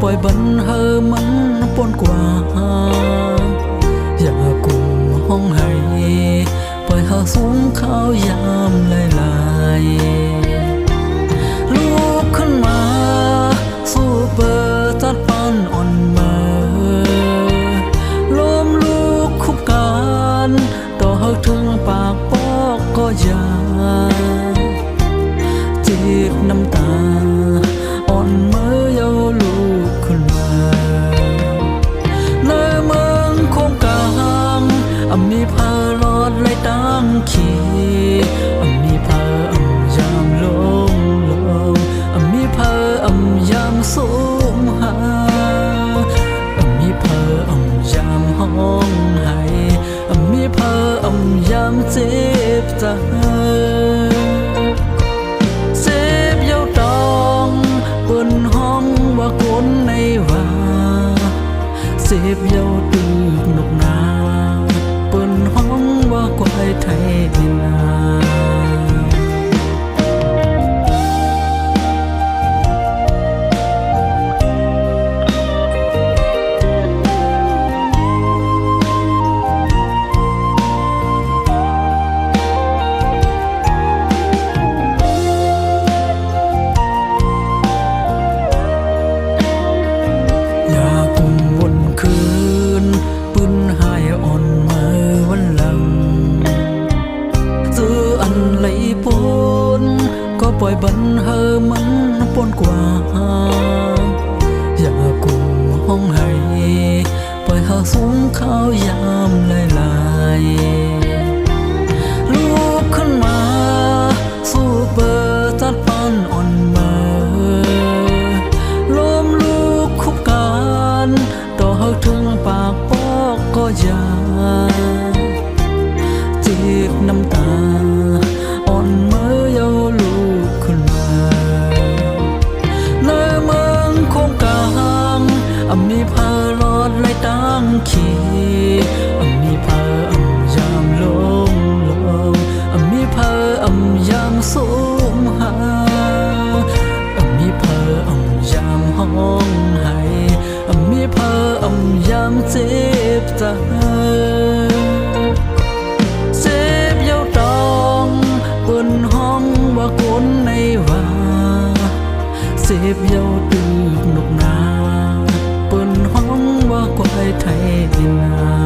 ปล่อยบันเฮอมันปนกว่าอย่ากุมห้องให้ปล่อยหาสูงข้าวยามลายลูกขึ้นมาสู้เปิดตัดปันอ่อนมาล้มลูกคุบกันต่อหักถึงปากปอกก็อย่าจีบน้ำตาอ่อนเมื่อเยาลูกขึ้นมาในเมืองโคงกลางมีพาลอดเลยตั้งขี่มีพายามลงมีพายามสูงหามีพายามห้องให้มีพายามเจ็บใจเจ็บเย้าตองเปิ้นห้องว่าคนในว่าเจ็บเย้าตึกนกนาเปิ้นห้องว่ากวายไทยนาปล่อยบันเฮอมันปนกว่าอย่ากุมห้องให้ปล่อยหาสูงข้าวยามลายลูกขึ้นมาสู้เปิดตัดปันอ่อนมาล้มลูกคุบกันต่อหักถึงปากปอกก็อย่าจีบน้ำตาอ่อนเมื่อเยาลูกขึ้นมาในเมืองโคงกลางมีพาลอดเลยตั้งขี่มีพายามลงมีพายามสูงหามีพายามห้องให้มีพายามเจ็บใจคนในว่าเสพเย้าตึกนกนาเปิ้นห้องว่ากวายไทยนา